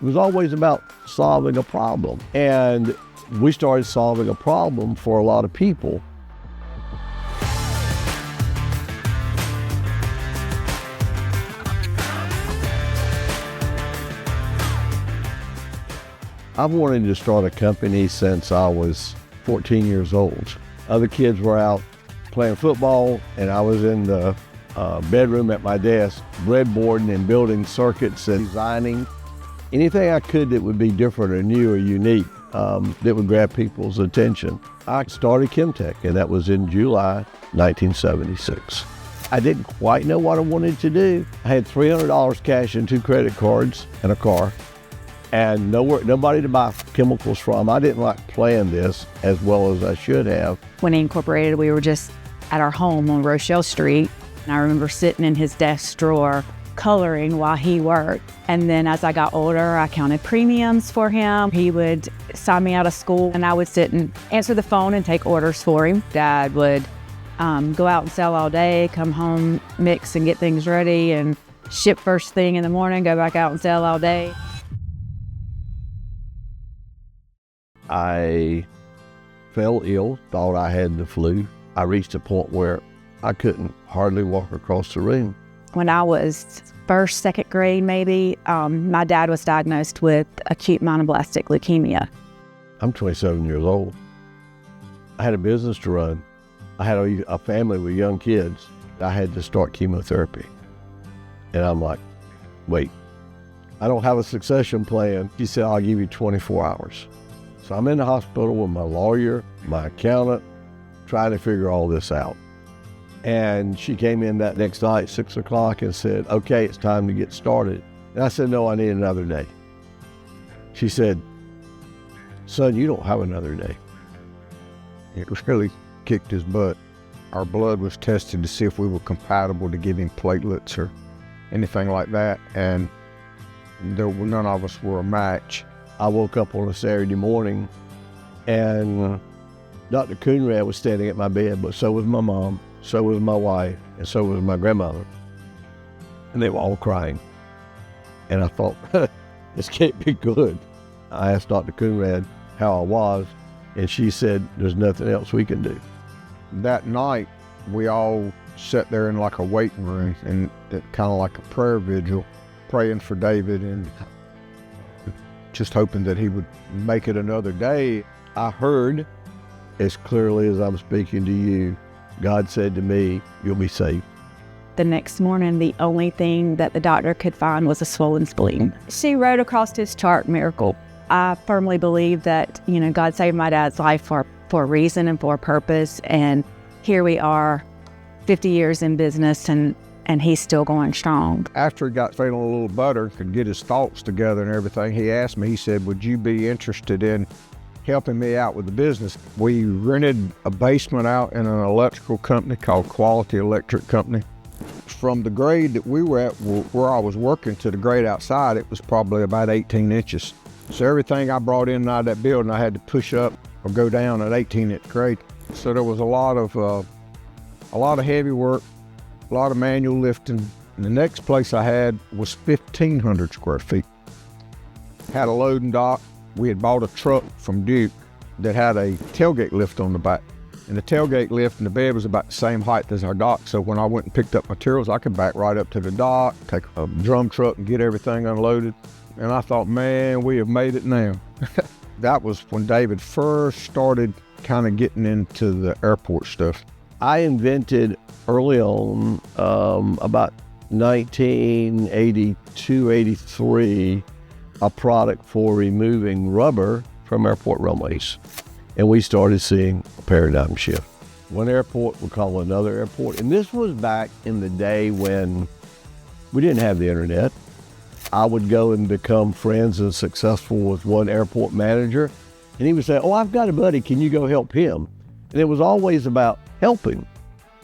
It was always about solving a problem. And we started solving a problem for a lot of people. I've wanted to start a company since I was 14 years old. Other kids were out playing football, and I was in the bedroom at my desk, breadboarding and building circuits and designing anything I could that would be different or new or unique that would grab people's attention. I started Chemtek, and that was in July 1976. I didn't quite know what I wanted to do. I had $300 cash and 2 credit cards and a car, and nobody to buy chemicals from. I didn't like playing this as well as I should have. When he incorporated, we were just at our home on Rochelle Street, and I remember sitting in his desk drawer coloring while he worked. And then as I got older, I counted premiums for him. He would sign me out of school, and I would sit and answer the phone and take orders for him. Dad would go out and sell all day, come home, mix and get things ready, and ship first thing in the morning, go back out and sell all day. I fell ill, thought I had the flu. I reached a point where I couldn't hardly walk across the room. When I was first, second grade maybe, my dad was diagnosed with acute monoblastic leukemia. I'm 27 years old. I had a business to run. I had a family with young kids. I had to start chemotherapy. And I'm like, wait, I don't have a succession plan. She said, I'll give you 24 hours. So I'm in the hospital with my lawyer, my accountant, trying to figure all this out. And she came in that next night, 6 o'clock, and said, okay, it's time to get started. And I said, no, I need another day. She said, son, you don't have another day. It really kicked his butt. Our blood was tested to see if we were compatible to give him platelets or anything like that, and none of us were a match. I woke up on a Saturday morning, and Dr. Coonrad was standing at my bed, but so was my mom, so was my wife, and so was my grandmother. And they were all crying. And I thought, this can't be good. I asked Dr. Coonrad how I was, and she said, there's nothing else we can do. That night, we all sat there in like a waiting room, and kind of like a prayer vigil, praying for David and just hoping that he would make it another day. I heard, as clearly as I'm speaking to you, God said to me, you'll be safe. The next morning, the only thing that the doctor could find was a swollen spleen. She wrote across his chart, miracle. I firmly believe that, God saved my dad's life for a reason and for a purpose. And here we are, 50 years in business, and he's still going strong. After he got feeling a little better, could get his thoughts together and everything, he asked me, he said, would you be interested in helping me out with the business? We rented a basement out in an electrical company called Quality Electric Company. From the grade that we were at, where I was working, to the grade outside, it was probably about 18 inches. So everything I brought in and out of that building, I had to push up or go down at 18-inch grade. So there was a lot of heavy work, a lot of manual lifting. And the next place I had was 1,500 square feet. Had a loading dock. We had bought a truck from Duke that had a tailgate lift on the back. And the tailgate lift and the bed was about the same height as our dock. So when I went and picked up materials, I could back right up to the dock, take a drum truck and get everything unloaded. And I thought, man, we have made it now. That was when David first started kind of getting into the airport stuff. I invented early on, about 1982, 83, a product for removing rubber from airport runways. And we started seeing a paradigm shift. One airport would call another airport. And this was back in the day when we didn't have the internet. I would go and become friends and successful with one airport manager. And he would say, oh, I've got a buddy, can you go help him? And it was always about helping,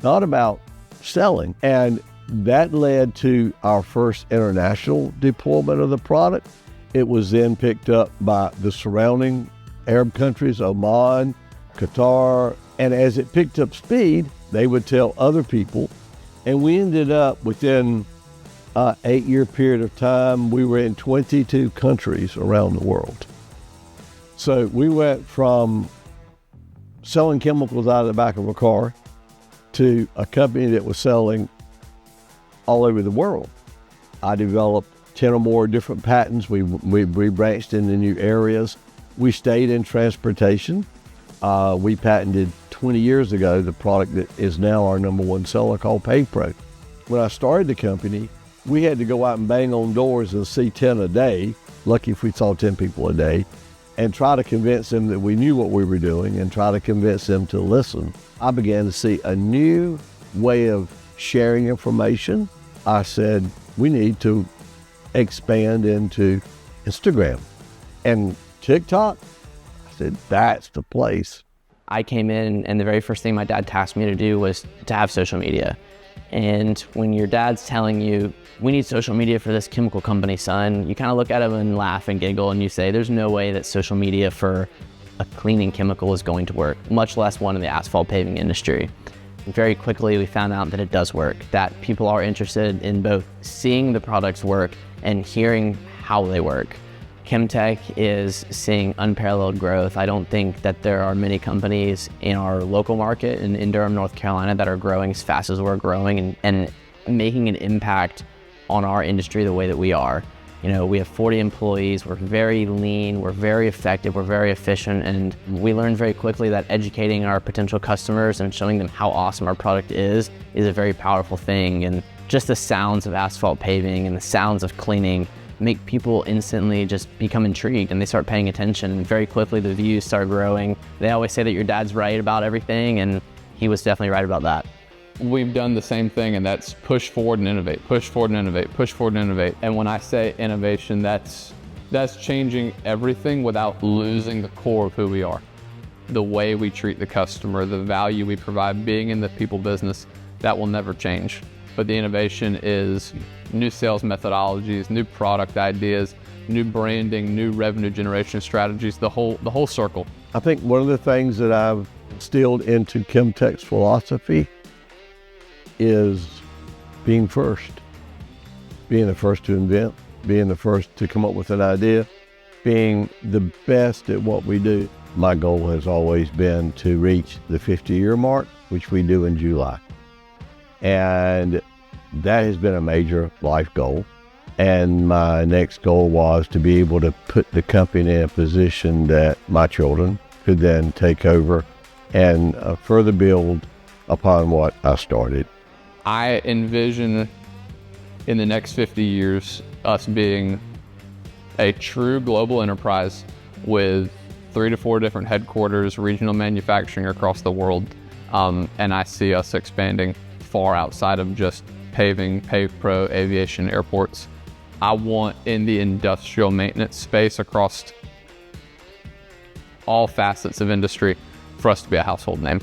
not about selling. And that led to our first international deployment of the product. It was then picked up by the surrounding Arab countries, Oman, Qatar, and as it picked up speed, they would tell other people. And we ended up within 8-year period of time, we were in 22 countries around the world. So we went from selling chemicals out of the back of a car to a company that was selling all over the world. I developed 10 or more different patents. We branched into new areas. We stayed in transportation. We patented 20 years ago the product that is now our number one seller called PavePro. When I started the company, we had to go out and bang on doors and see 10 a day, lucky if we saw 10 people a day, and try to convince them that we knew what we were doing and try to convince them to listen. I began to see a new way of sharing information. I said, we need to expand into Instagram and TikTok. I said, that's the place. I came in and the very first thing my dad tasked me to do was to have social media. And when your dad's telling you, we need social media for this chemical company, son, you kind of look at him and laugh and giggle and you say, there's no way that social media for a cleaning chemical is going to work, much less one in the asphalt paving industry. Very quickly, we found out that it does work, that people are interested in both seeing the products work and hearing how they work. Chemtek is seeing unparalleled growth. I don't think that there are many companies in our local market in Durham, North Carolina that are growing as fast as we're growing and making an impact on our industry the way that we are. You know, we have 40 employees, we're very lean, we're very effective, we're very efficient, and we learned very quickly that educating our potential customers and showing them how awesome our product is a very powerful thing. And just the sounds of asphalt paving and the sounds of cleaning make people instantly just become intrigued and they start paying attention, and very quickly the views start growing. They always say that your dad's right about everything, and he was definitely right about that. We've done the same thing, and that's push forward and innovate, push forward and innovate, push forward and innovate. And when I say innovation, that's changing everything without losing the core of who we are. The way we treat the customer, the value we provide, being in the people business, that will never change. But the innovation is new sales methodologies, new product ideas, new branding, new revenue generation strategies, the whole circle. I think one of the things that I've instilled into Chemtek's philosophy is being first. Being the first to invent, being the first to come up with an idea, being the best at what we do. My goal has always been to reach the 50-year mark, which we do in July. And that has been a major life goal. And my next goal was to be able to put the company in a position that my children could then take over and further build upon what I started. I envision in the next 50 years us being a true global enterprise with 3 to 4 different headquarters, regional manufacturing across the world. And I see us expanding far outside of just paving, PavePro, aviation, airports. I want in the industrial maintenance space across all facets of industry for us to be a household name.